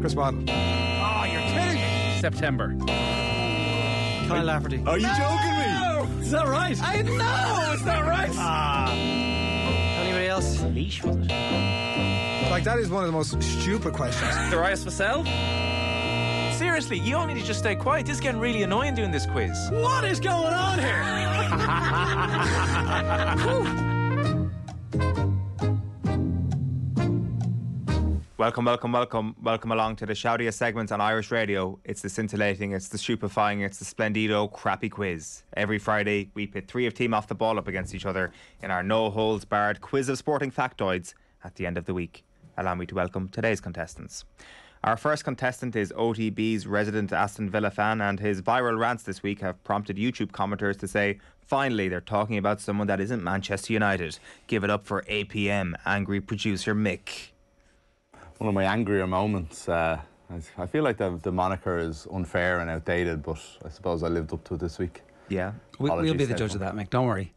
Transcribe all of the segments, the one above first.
Chris Waddle. Oh, you're kidding me. September. Kyle Lafferty. Are you joking me? Is that right? I know it's not right. Anybody else? Leash, was it? Like, that is one of the most stupid questions. Darius Vassell? Seriously, you all need to just stay quiet. This is getting really annoying doing this quiz. What is going on here? Welcome along to the shoutiest segments on Irish radio. It's the scintillating, it's the stupefying, it's the splendido crappy quiz. Every Friday, we pit three of Team Off the Ball up against each other in our no-holds-barred quiz of sporting factoids at the end of the week. Allow me to welcome today's contestants. Our first contestant is OTB's resident Aston Villa fan, and his viral rants this week have prompted YouTube commenters to say, finally, they're talking about someone that isn't Manchester United. Give it up for APM, angry producer Mick. One of my angrier moments. I feel like the moniker is unfair and outdated, but I suppose I lived up to it this week. Yeah. We'll be the judge of that, Mick. Don't worry.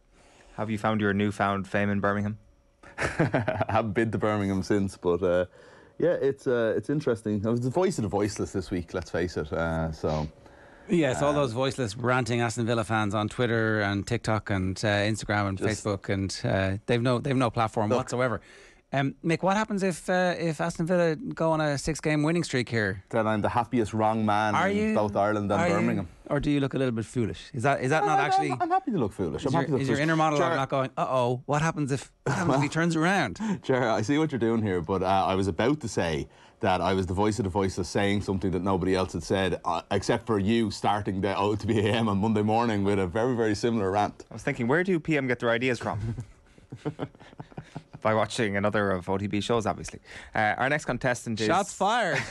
Have you found your newfound fame in Birmingham? I haven't been to Birmingham since, but yeah, it's interesting. I was the voice of the voiceless this week, let's face it. Yes, all those voiceless ranting Aston Villa fans on Twitter and TikTok and Instagram and Facebook, and they've no platform whatsoever. Mick, what happens if Aston Villa go on a 6-game winning streak here? Then I'm the happiest wrong man in both Ireland and Birmingham. Or do you look a little bit foolish? Is that not actually? I'm happy to look foolish. Is your inner monologue not going, uh-oh, what happens if he turns around? Ger, I see what you're doing here, but I was about to say that I was the voice of the voiceless saying something that nobody else had said, except for you starting the OTB AM on Monday morning with a very, very similar rant. I was thinking, where do PM get their ideas from? By watching another of OTB shows, obviously. Our next contestant is... Shots fired.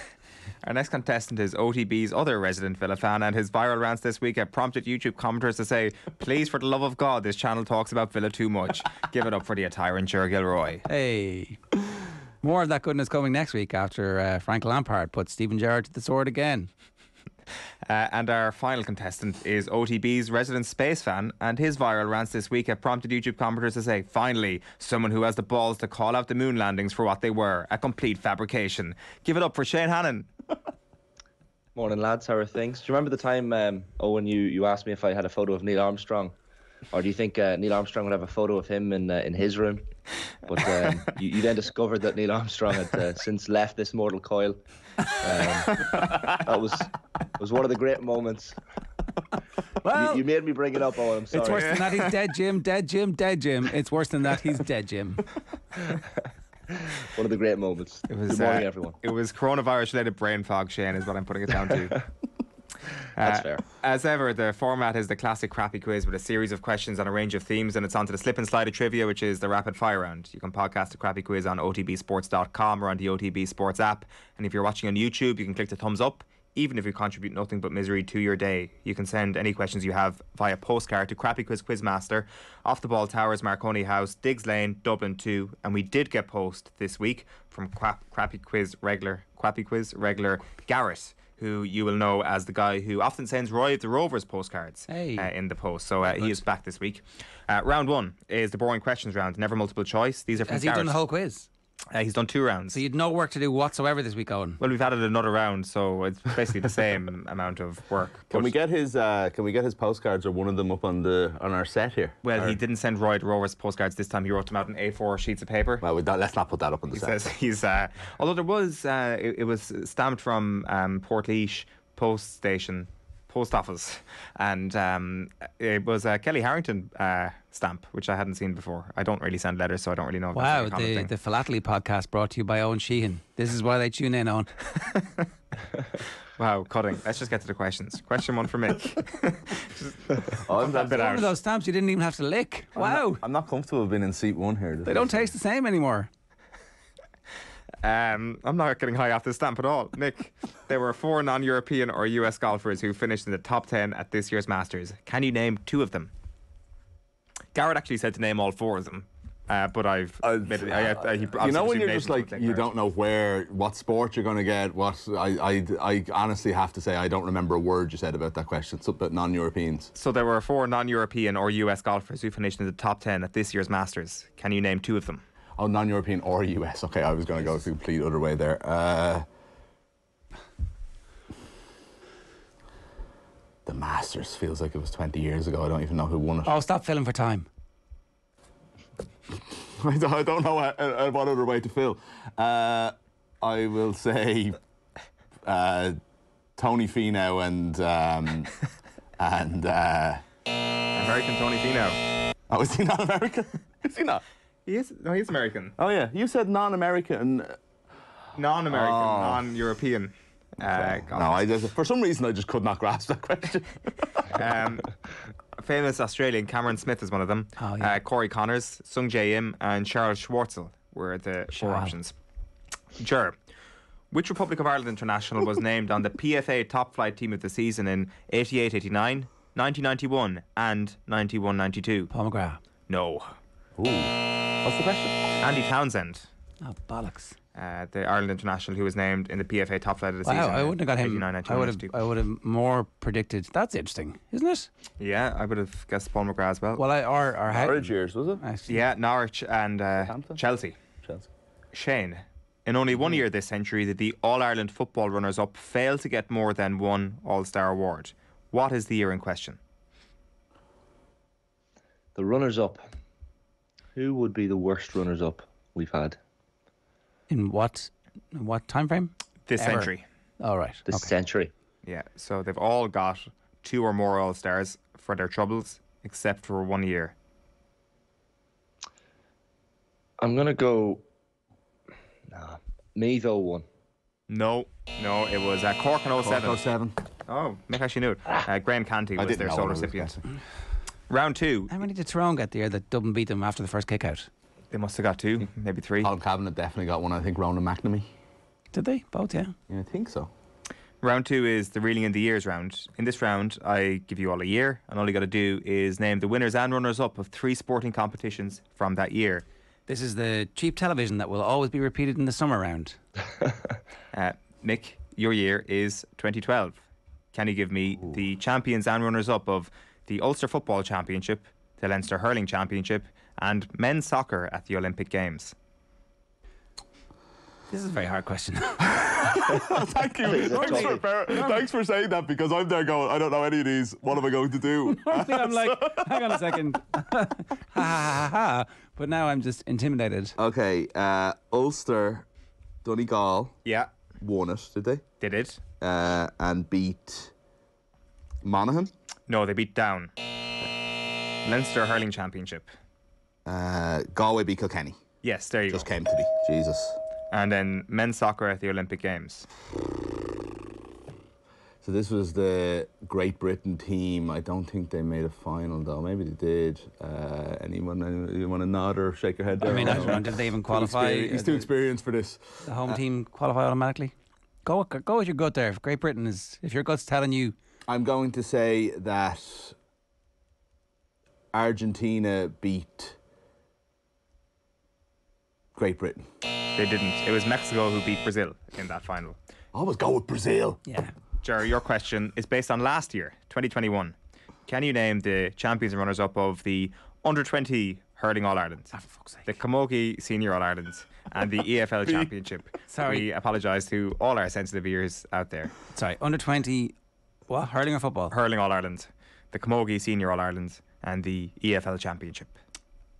Our next contestant is OTB's other resident Villa fan, and his viral rants this week have prompted YouTube commenters to say, please, for the love of God, this channel talks about Villa too much. Give it up for the tyrant Gilroy. Hey. More of that goodness coming next week after Frank Lampard puts Steven Gerrard to the sword again. And our final contestant is OTB's resident space fan, and his viral rants this week have prompted YouTube commenters to say, finally, someone who has the balls to call out the moon landings for what they were, a complete fabrication. Give it up for Shane Hannon. Morning, lads. How are things? Do you remember the time, Owen, you asked me if I had a photo of Neil Armstrong? Or do you think Neil Armstrong would have a photo of him in his room? But you then discovered that Neil Armstrong had since left this mortal coil. That was one of the great moments. Well, you made me bring it up, Owen. I'm sorry. It's worse than that. He's dead, Jim. Dead, Jim. Dead, Jim. It's worse than that. He's dead, Jim. One of the great moments. Good morning, everyone. It was coronavirus-related brain fog, Shane, is what I'm putting it down to. That's fair. As ever, the format is the classic crappy quiz with a series of questions on a range of themes, and it's on to the slip and slide of trivia, which is the rapid fire round. You can podcast the crappy quiz on otbsports.com or on the OTB Sports app, and if you're watching on YouTube, you can click the thumbs up. Even if you contribute nothing but misery to your day, you can send any questions you have via postcard to Crappy Quiz Quizmaster, Off the Ball Towers, Marconi House, Diggs Lane, Dublin 2. And we did get post this week from Crappy Quiz regular Garrett, who you will know as the guy who often sends Roy of the Rovers postcards in the post. So he is back this week. Round 1 is the boring questions round, never multiple choice. These are from Has Garrett. he done the whole quiz? He's done 2 rounds. So you'd no work to do whatsoever this week, Owen? Well, we've added another round, so it's basically the same amount of work. Can we get his postcards or one of them up on our set here? Well, he didn't send Roy the Rovers postcards this time. He wrote them out on A4 sheets of paper. Well, let's not put that up on the set. He says he's although there was it was stamped from Portlaoise Post Station Post Office, and it was a Kelly Harrington stamp, which I hadn't seen before. I don't really send letters, so I don't really know. Wow, the Philately podcast brought to you by Eoin Sheahan. This is why they tune in on. Wow, cutting. Let's just get to the questions. Question 1 for Mick. I'm one of those stamps you didn't even have to lick. Wow. I'm not comfortable being in seat 1 here. They don't taste the same anymore. I'm not getting high off this stamp at all. Mick, there were 4 non-European or US golfers who finished in the top 10 at this year's Masters. Can you name 2 of them? Garrett actually said to name all 4 of them, but I've admitted, you know when you're just like you don't know what sport you're going to get. I honestly have to say I don't remember a word you said about that question. It's about non-Europeans. So there were 4 non-European or US golfers who finished in the top 10 at this year's Masters. Can you name 2 of them? Oh, non-European or US. Okay, I was going to go the complete other way there. The Masters feels like it was 20 years ago. I don't even know who won it. Oh, stop filling for time. I don't know what other way to fill. I will say Tony Finau and American Tony Finau. oh, is he not American? Is he not? He is. No, he's American. Oh yeah, you said non-American. Non-American, non-European. No, for some reason I just could not grasp that question. Famous Australian Cameron Smith is one of them. Oh, yeah. Corey Connors, Sung Jae Im, and Charles Schwartzel were the four options. Sure. Which Republic of Ireland international was named on the PFA Top Flight Team of the Season in 88-89, 1991, and 91-92? Paul McGrath. No. Ooh. What's the question? Andy Townsend, Oh, bollocks. the Ireland international who was named in the PFA Top Flight of the Season. Wow, I wouldn't have got him. 89, 92. I would have more predicted. That's interesting, isn't it? Yeah, I would have guessed Paul McGrath as well. Well, Norwich years, was it? Actually, Yeah, Norwich and Chelsea. Chelsea. Shane, in only 1 year this century did the All-Ireland football runners-up fail to get more than one All-Star award. What is the year in question? The runners-up. Who would be the worst runners-up we've had in what time frame? This Ever. century. All right. this century? Yeah, so they've all got 2 or more All-Stars for their troubles, except for 1 year. I'm going to go... Nah. Meath 01. No, it was Cork in 07. 07. Oh, Mick actually knew it. Graham Canty was didn't their know sole what I was recipient. guessing. Round 2, How many did Tyrone get the year that Dublin beat them after the first kick out? they must have got 2, maybe 3. Colin Cabinet definitely got one. I think Ronan McNamee. Did they? Both, yeah. Yeah, I think so. Round 2 is the Reeling in the Years round. In this round, I give you all a year, and all you got to do is name the winners and runners-up of 3 sporting competitions from that year. This is the cheap television that will always be repeated in the summer round. Mick, your year is 2012. Can you give me the champions and runners-up of the Ulster Football Championship, the Leinster Hurling Championship, and men's soccer at the Olympic Games? This is a very hard question. Thank you. Thanks for saying that, because I'm there going, I don't know any of these. What am I going to do? I'm like, hang on a second. Ha ha ha ha. But now I'm just intimidated. Okay, Ulster, Donegal Yeah, won it, did they? they did. And beat Monaghan. No, they beat Down. Leinster Hurling Championship. Galway beat Kilkenny. Yes, there you Just go. came to me. Jesus. And then men's soccer at the Olympic Games. So this was the Great Britain team. I don't think they made a final, though. Maybe they did. Anyone you want to nod or shake your head there? I mean, I don't know. Did they even qualify? He's too experienced for this. The home team qualify automatically? Go with your gut there. If Great Britain is, if your gut's telling you, I'm going to say that Argentina beat Great Britain. They didn't. It was Mexico who beat Brazil in that final. Always go with Brazil. yeah. Jerry, your question is based on last year, 2021. Can you name the champions and runners-up of the Under-20 Hurling All-Ireland, For fuck's sake. the Camogie Senior All-Ireland, and the EFL Championship? Sorry. We apologise to all our sensitive ears out there. Sorry, under 20, what? Hurling or football? Hurling All-Ireland, the Camogie Senior All-Ireland, and the EFL Championship.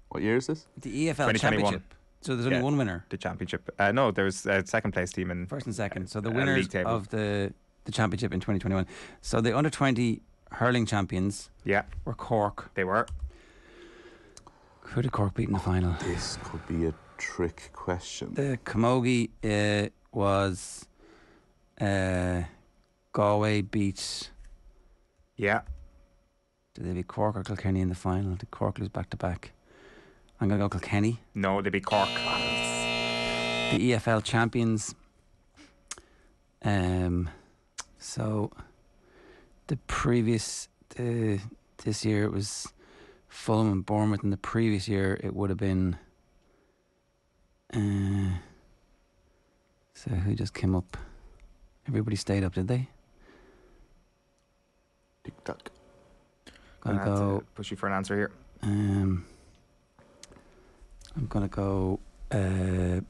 What year is this? The EFL 2021. Championship. So there's only Yeah. one winner, The championship. No, there was a second place team in. first and second. So the league winners table. of the championship in 2021. So the under 20 hurling champions Yeah, were Cork. they were. Who did Cork beat in the final? This could be a trick question. The Camogie was Galway beat. Yeah. Did they beat Cork or Kilkenny in the final? Did Cork lose back to back? I'm going to go Kilkenny. No, they beat Cork. The EFL champions. So the previous this year it was Fulham and Bournemouth, and the previous year it would have been. So who just came up? Everybody stayed up, did they? Tick tock. Gonna Gonna have go. to push you for an answer here. I'm gonna go. The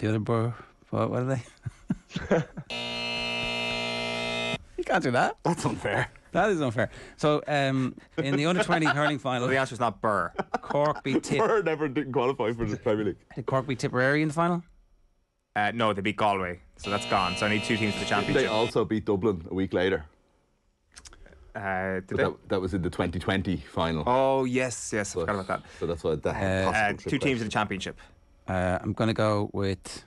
other What are they? You can't do that. That's unfair. That is unfair. So, in the under-20 hurling final, Well, the answer is not Burr. Cork beat Burr never didn't qualify for the Premier League. Did Cork beat Tipperary in the final? No, they beat Galway, so that's gone. So I need 2 teams for the They championship. also beat Dublin a week later. Did But they? that was in the 2020 final. Oh yes, I forgot about that. So that's why that 2 teams in the championship. I'm going to go with.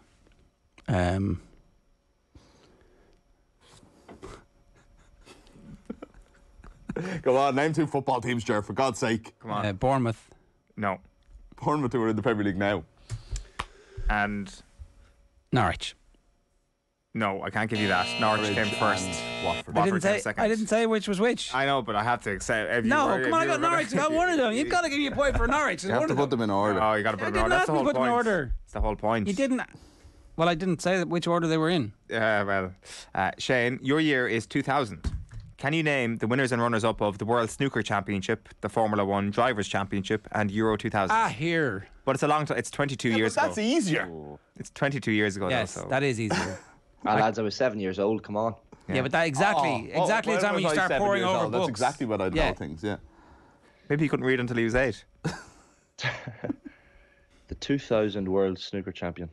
Go on, name 2 football teams, Ger, for God's sake. Come on. Bournemouth. No. Bournemouth, who are in the Premier League now. And Norwich. no, I can't give you that. Norwich came first. Watford. Watford came second. I didn't say which was which. I know, but I have to accept. No, come on, I got Norwich. I got one of them. You've got to give me a point for Norwich. You have to put them in order. Oh, you got to put I it in didn't order. That's ask the me whole to put them in point. order. It's the whole point. You didn't. Well, I didn't say which order they were in. Shane, your year is 2000. Can you name the winners and runners-up of the World Snooker Championship, the Formula 1 Drivers' Championship, and Euro 2000? Here. But it's a long time. It's 22 years ago. That's easier. It's 22 years ago. Yes, though, so. that is easier. Lads, I was 7 years old. Come on. Yeah, but that exactly the time when you start pouring over books. That's exactly what I know things, yeah. Maybe he couldn't read until he was 8. The 2000 World Snooker Champion.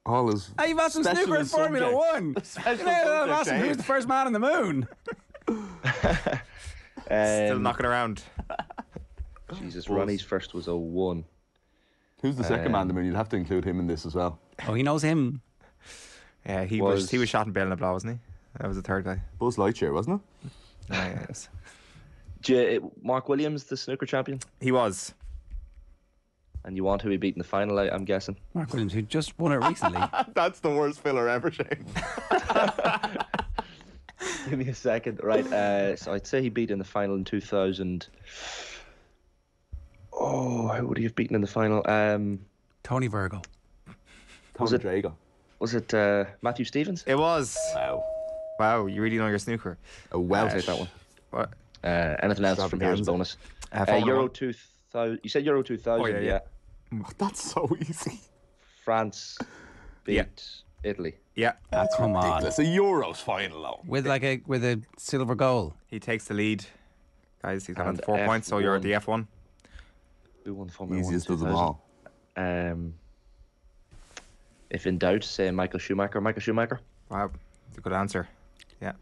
All is. Hey, you've asked some snooker in Formula 1. I'm asking who's the first man on the moon. Still knocking around. Jesus, Ronnie's first was 01. Who's the second man on the moon? You'd have to include him in this as well. Oh, he knows him. Yeah, he was shot in Bale and Blah, wasn't he? That was the third guy. Buzz Lightyear, wasn't it? Yes. Mark Williams, the snooker champion? He was. And you want who he beat in the final, I'm guessing? Mark Williams, who just won it recently. That's the worst filler ever, Shane. Give me a second. Right, so I'd say he beat in the final in 2000. Oh, who would he have beaten in the final? Tony Virgo. Tony Drago. Was it Matthew Stevens? It was. Wow. Wow, you really know your snooker. A Welsh. I'll take that one. What? Anything else from here is a bonus. Formula Euro 1. 2000. You said Euro 2000, Oh, yeah. That's so easy. France beat Italy. Yeah. That's come on. ridiculous. A Euros final, though. With a silver goal. He takes the lead. Guys, he's got on And 4 points, so you're at F1. the F1. Who won Formula 1? Easiest of them all. If in doubt, say Michael Schumacher. Michael Schumacher. Wow, that's a good answer. Yeah.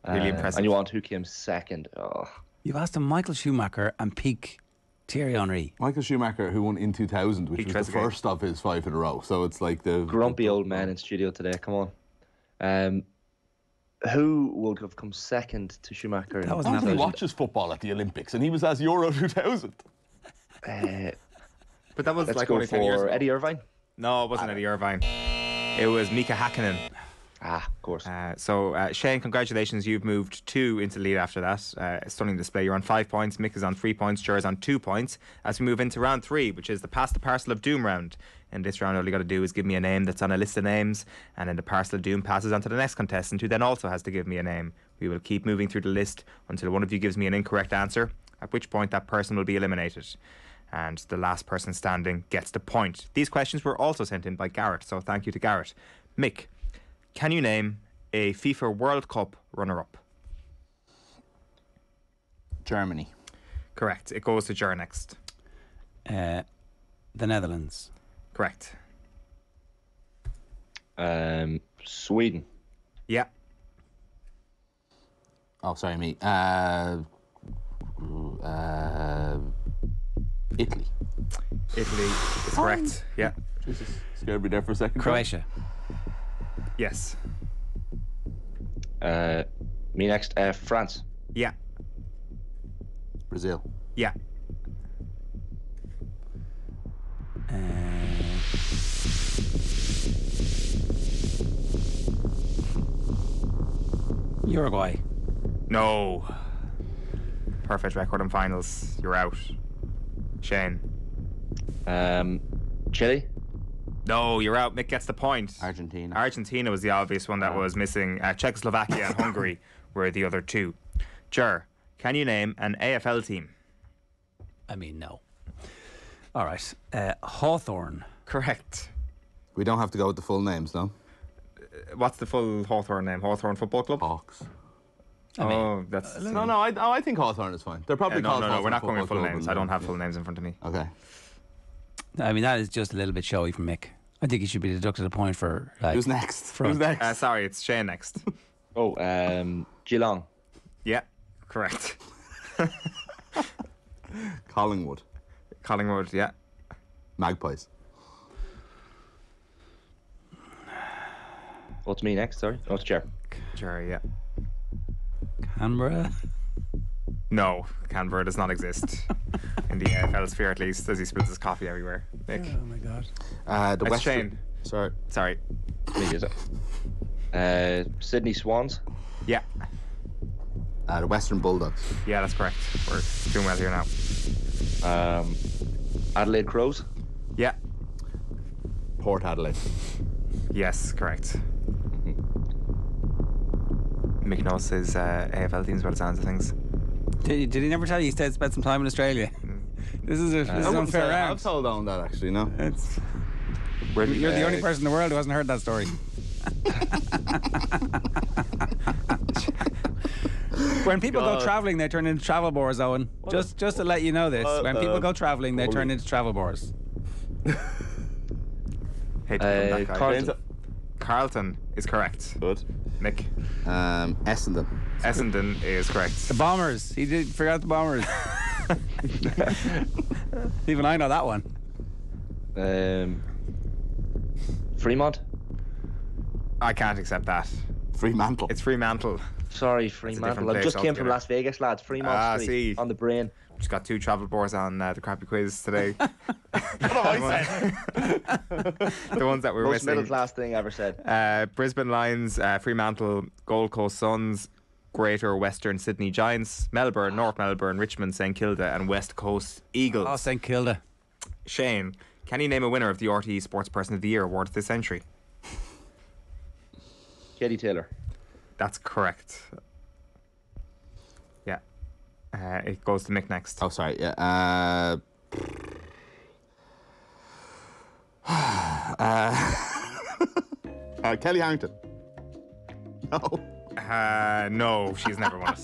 Really impressive. And you want who came second? Oh, You've asked him Michael Schumacher and peak Thierry Henry. Michael Schumacher, who won in 2000, which Peak was the Trezeguet. first of his 5 in a row. So it's like the grumpy old man in studio today. Come on. Who would have come second to Schumacher? That was I don't think he 2000? watches football at the Olympics, and he was as Euro 2000. But that was Let's like go only 10 years for ago. Eddie Irvine. No, it wasn't Eddie Irvine. It was Mika Hakkinen. Ah, of course. So, Shane, congratulations. You've moved 2 into the lead after that. Stunning display. You're on 5 points. Mick is on 3 points. Jer's on 2 points. As we move into round 3, which is the Pass the Parcel of Doom round. In this round, all you got to do is give me a name that's on a list of names, and then the Parcel of Doom passes on to the next contestant, who then also has to give me a name. We will keep moving through the list until one of you gives me an incorrect answer, at which point that person will be eliminated. And the last person standing gets the point. These questions were also sent in by Garrett, so thank you to Garrett. Mick, can you name a FIFA World Cup runner-up? Germany. Correct. It goes to Jer next. The Netherlands. Correct. Sweden. Yeah. Oh, sorry, me. Italy. Italy is correct. Yeah. Jesus, scared me there for a second. Croatia. Yes. Me next. France. Yeah. Brazil. Yeah. Uruguay. No. Perfect record in finals. You're out. Shane. Chile. No, you're out. Mick gets the point. Argentina. Argentina was the obvious one that was missing. Czechoslovakia and Hungary were the other 2. Jer, can you name an AFL team? I mean, no. All right. Hawthorn. Correct. We don't have to go with the full names, no? What's the full Hawthorn name? Hawthorn Football Club? Hawks. Oh, that's... No, I think Hawthorne is fine. They're probably no, called no, Hawthorne we're not going Football with full Club names. and- I don't have full names in front of me. Okay. I mean, that is just a little bit showy from Mick. I think he should be deducted a point for like. Who's next? Front. Who's next? Sorry, it's Shane next. Oh, Geelong. Yeah, correct. Collingwood. Collingwood, yeah. Magpies. What's me next? Sorry. Oh, it's Chair. Jerry, yeah. Canberra. No, Canberra does not exist. In the AFL sphere, at least, as he spills his coffee everywhere. Nick. Oh my god. The It's Western. Shane. Sorry. Me, is it? Sydney Swans. Yeah. The Western Bulldogs. Yeah, that's correct. We're doing well here now. Adelaide Crows. Yeah. Port Adelaide. Yes, correct. Mick knows his AFL teams by the sounds of things. Did he never tell you he spent some time in Australia? This is an unfair round. I've told on that actually. No. It's, you're the only person in the world who hasn't heard that story. When people go travelling, they turn into travel bores, Owen. Just to let you know this. When people go travelling, they turn into travel bores. Hate to become that guy. Carlton. Carlton is correct. Good. Mick. Essendon. Essendon is correct. The Bombers. He forgot the Bombers. Even I know that one. Fremont. I can't accept that. Fremantle. It's Fremantle. Sorry, different Fremantle. I place just came from altogether. Las Vegas, lads. Fremont Street see. on the brain. Just got 2 travel bores on the crappy quiz today. What have I said? The ones that we're Most middle missing. class thing I ever said. Brisbane Lions, Fremantle, Gold Coast Suns, Greater Western Sydney Giants, Melbourne, North Melbourne, Richmond, St Kilda, and West Coast Eagles. Oh, St Kilda. Shane, can you name a winner of the RTE Sports Person of the Year awards this century? Katie Taylor. That's correct. Yeah. It goes to Mick next. Oh, sorry. Yeah. Kelly Harrington. No. No, she's never won it.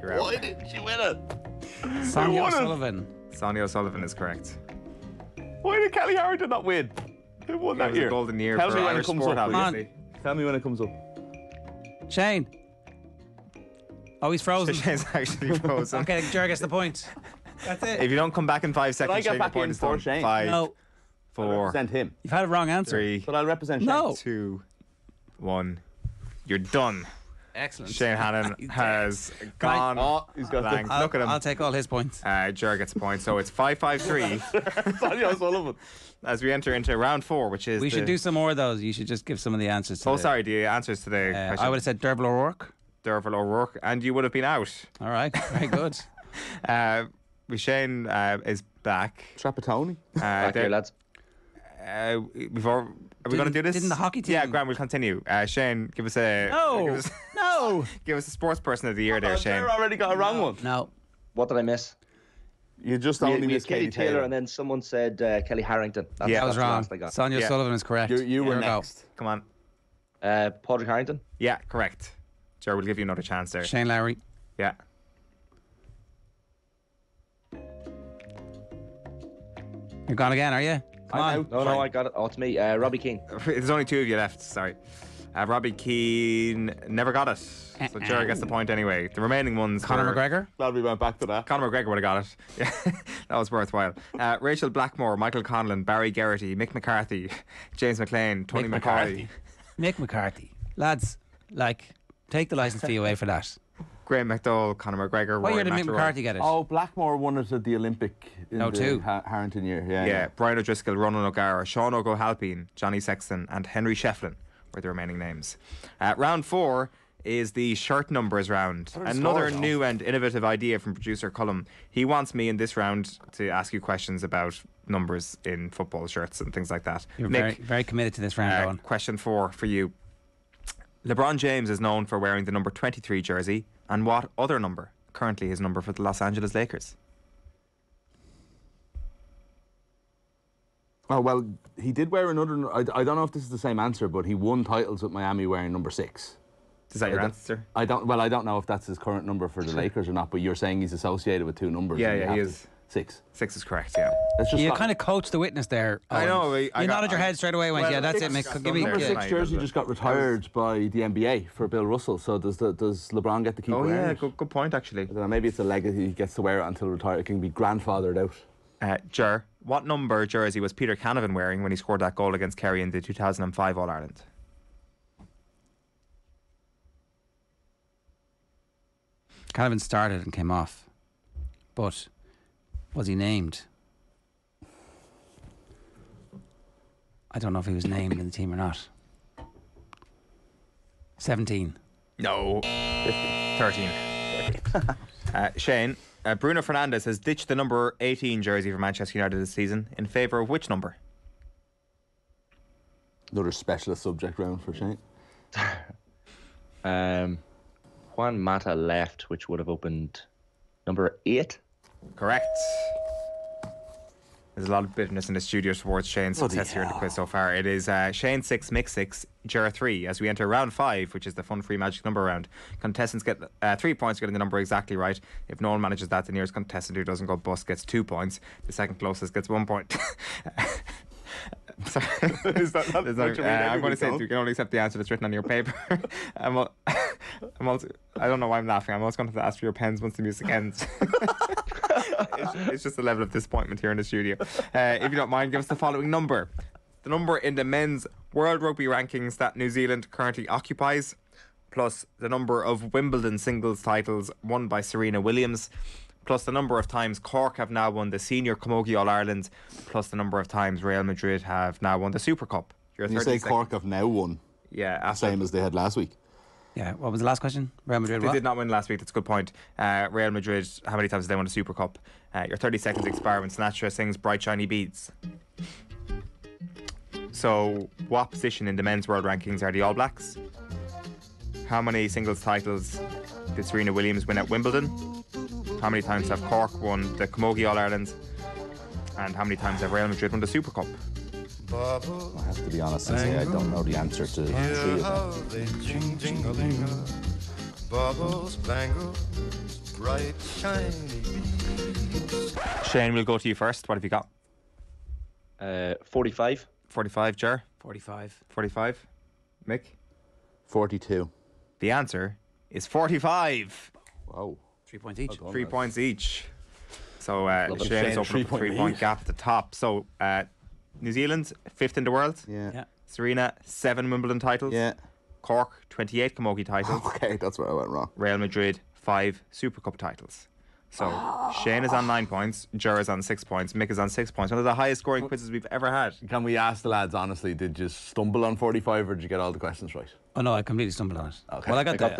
You're out. Why didn't she win it? Sonia won it? O'Sullivan. Sonia O'Sullivan is correct. Why did Kelly Harrington not win? Who won It that was year? a golden year Tell for me when it Irish comes sport, up. obviously. Tell me when it comes up. Shane. Oh, he's frozen. Shane's actually frozen. Okay, Jer gets the point. That's it. If you don't come back in 5 I seconds, get Shane, your back point in is for done. Shane? 5, No, 4, Represent him. you've had a wrong answer. 3, But I'll represent Shane. No. 2, 1. You're done. Excellent. Shane Hannon has gone. Oh, he's got blank. the... Look at him. I'll take all his points. Jer gets a point, so it's 5-5-3 Sonia O'Sullivan. as we enter into round 4, which is We should do some more of those. You should just give some of the answers to Oh, the- sorry, the answers to the I question. would have said Derval O'Rourke. Derval O'Rourke, and you would have been out. All right, very good. Shane is back. Trapattoni. Back here, lads. Before, are we going to do this? Didn't the hockey team- Yeah, Graham, we'll continue. Shane, give us a No, no, give us a sports person of the year there, Shane. Sarah already got a wrong one. no. What did I miss? You just We only had missed Katie Taylor, and then someone said Kelly Harrington. That's, Yeah, That that's was the wrong. last I got. Sonia Yeah. O'Sullivan is correct. You Here were we go. next. Come on. Padraig Harrington. Yeah, correct. Sure, we'll give you another chance there. Shane Lowry. Yeah. You're gone again, are you? Come I'm on. out. No, I got it. Oh, it's me. Robbie Keane. There's only 2 of you left, sorry. Robbie Keane never got it. So Jerry gets the point anyway. The remaining ones Conor were... McGregor. Glad we went back to that. Conor McGregor would have got it. Yeah, that was worthwhile. Rachel Blackmore, Michael Conlon, Barry Geraghty, Mick McCarthy, James McLean, Tony Mick McCauley, Mick McCarthy. Lads, take the licence fee away for that. Graham McDowell, Conor McGregor, What Rory year did Mick McIlroy. McCarthy get it? Oh, Blackmore won it at the Olympic in No, the 2. Harrington year. Yeah, Yeah, Brian O'Driscoll, Ronan O'Gara, Sean O'Halpine, Johnny Sexton, and Henry Shefflin were the remaining names. Round 4 is the shirt numbers round. Another new and innovative idea from producer Cullum. He wants me in this round to ask you questions about numbers in football shirts and things like that. You're Mick, very, very committed to this round, Owen. question 4 for you. LeBron James is known for wearing the number 23 jersey, and what other number? Currently his number for the Los Angeles Lakers. Oh, well, he did wear another... I don't know if this is the same answer, but he won titles with Miami wearing number 6. Is that your answer? I don't know if that's his current number for the Lakers or not, but you're saying he's associated with 2 numbers. Yeah, he is. 6. 6 is correct, yeah. Let's just You kind of coached the witness there. I know. You nodded your head straight away and went, yeah, that's it, Mick. Give me number 6 Yeah. jersey just got retired by the NBA for Bill Russell. So does LeBron get to keep wearing yeah, it? good point, actually. I don't know, maybe it's a legacy. He gets to wear it until retired. It can be grandfathered out. Ger, what number jersey was Peter Canavan wearing when he scored that goal against Kerry in the 2005 All-Ireland? Canavan started and came off. But was he named? I don't know if he was named in the team or not. 17. No. 13. Shane, Bruno Fernandes has ditched the number 18 jersey for Manchester United this season in favour of which number? Another specialist subject round for Shane. Juan Mata left, which would have opened number 8. Correct. There's a lot of bitterness in the studio towards Shane's success here in the quiz so far. It is Shane 6, Mick 6, Ger 3. As we enter round 5, which is the fun free magic number round, contestants get 3 points for getting the number exactly right. If no one manages that, the nearest contestant who doesn't go bust gets 2 points. The second closest gets 1 point. Sorry. Is that not what you read I'm going to say every you can only accept the answer that's written on your paper. I'm also, I don't know why I'm laughing. I'm also going to have to ask for your pens once the music ends. It's just a level of disappointment here in the studio. If you don't mind, give us the following number. The number in the men's World Rugby rankings that New Zealand currently occupies, plus the number of Wimbledon singles titles won by Serena Williams, plus the number of times Cork have now won the Senior Camogie All-Ireland, plus the number of times Real Madrid have now won the Super Cup. You say Cork have now won. Yeah, same as they had last week. Yeah, what was the last question? Real Madrid They what? did not win last week, that's a good point. Real Madrid, how many times did they win the Super Cup? Your 30 seconds expire when Sinatra sings Bright Shiny Beads. So, what position in the men's world rankings are the All Blacks? How many singles titles did Serena Williams win at Wimbledon? How many times have Cork won the Camogie All-Ireland? And how many times have Real Madrid won the Super Cup? I have to be honest and say I don't know the answer to 3 of them. Bubbles, bangles, bright shiny beads. Shane, we'll go to you first. What have you got? 45. 45, Ger? 45. 45. Mick? 42. The answer is 45. Wow. 3 points each. 3 points each. So it. Shane is Shane, opening up a 3 point lead. gap at the top. So New Zealand, 5th in the world. Yeah. Yeah. Serena, 7 Wimbledon titles. Yeah. Cork, 28 Camogie titles. Okay, that's where I went wrong. Real Madrid, 5 Super Cup titles. So Shane is on 9 points, Ger is on 6 points, Mick is on 6 points. One of the highest scoring quizzes we've ever had. Can we ask the lads honestly, did you stumble on 45 or did you get all the questions right? Oh no, I completely stumbled on it. Okay. Well, I I got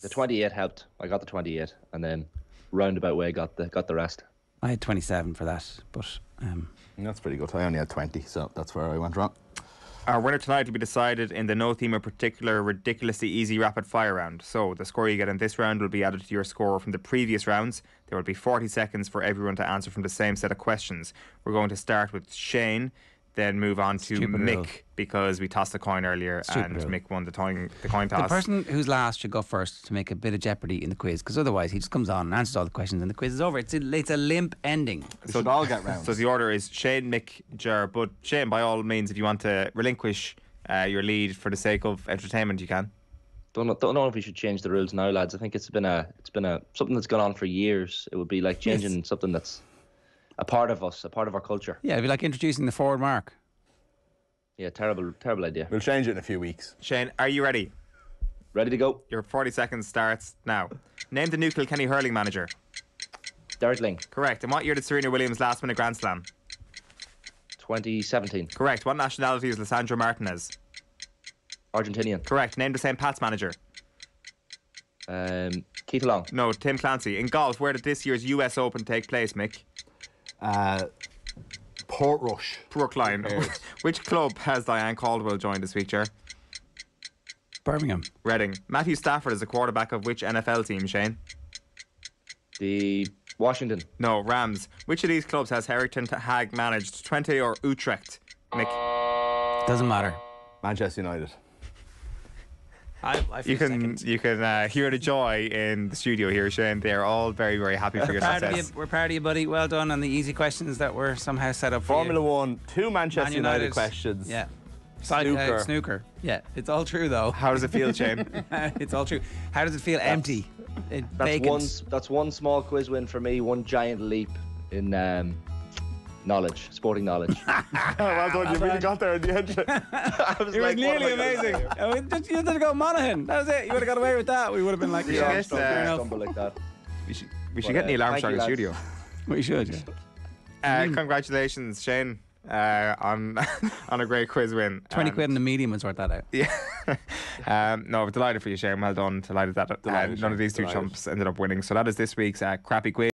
the 28 helped. I got the 28, and then roundabout way got the rest. I had 27 for that, but That's pretty good. I only had 20, so that's where I went wrong. Our winner tonight will be decided in the no theme in particular ridiculously easy rapid fire round. So the score you get in this round will be added to your score from the previous rounds. There will be 40 seconds for everyone to answer from the same set of questions. We're going to start with Shane, then move on to Stupid Mick rule. because we tossed a coin earlier Stupid and rule. Mick won the coin toss. the person who's last should go first to make a bit of jeopardy in the quiz, because otherwise he just comes on and answers all the questions and the quiz is over. It's a limp ending. We should all get rounds. So the order is Shane, Mick, Ger. But Shane, by all means, if you want to relinquish your lead for the sake of entertainment, you can. Don't know if we should change the rules now, lads. I think it's been a something that's gone on for years. It would be like changing something that's a part of us, a part of our culture. Yeah, it'd be like introducing the forward mark. Yeah, terrible idea. We'll change it in a few weeks. Shane, are you ready? Ready to go? Your 40 seconds starts now. Name the new Kilkenny hurling manager. Dartling, Correct. In what year did Serena Williams last win a Grand Slam? 2017. Correct. What nationality is Lissandra Martinez? Argentinian. Correct. Name the St. Pat's manager. Keith Long. No, Tim Clancy. In golf, where did this year's US Open take place, Mick? Portrush. Brookline. Which club has Diane Caldwell joined this week, Ger? Birmingham. Reading. Matthew Stafford is a quarterback of which NFL team, Shane? The Washington. No, Rams. Which of these clubs has Harrington Hag managed? Twente or Utrecht? Mick? Doesn't matter. Manchester United. I You feel can second. hear the joy in the studio here, Shane. They're all very, very happy for your success. We're proud of you, buddy. Well done on the easy questions that were somehow set up for Formula you. One, 2 Manchester Man United questions. Yeah. Snooker. Snooker. Yeah, it's all true though. How does it feel, Shane? It's all true. How does it feel? Empty. That's one small quiz win for me. One giant leap in knowledge, sporting knowledge. Well done, you really got there at the end. I was It was like, what nearly am I gonna amazing. say? Oh, you had to go Monaghan. That was it. You would have got away with that. We would have been like, Neil yeah, Armstrong fair didn't enough. stumble like that. We should get Neil thank Armstrong you, in the lads. studio. we should. Yeah. Congratulations, Shane, on a great quiz win. 20 quid in the medium would sort that out. Yeah. No, we're delighted for you, Shane. Well done. Delighted that Delighted, none of these two delighted. chumps ended up winning. So that is this week's crappy quiz.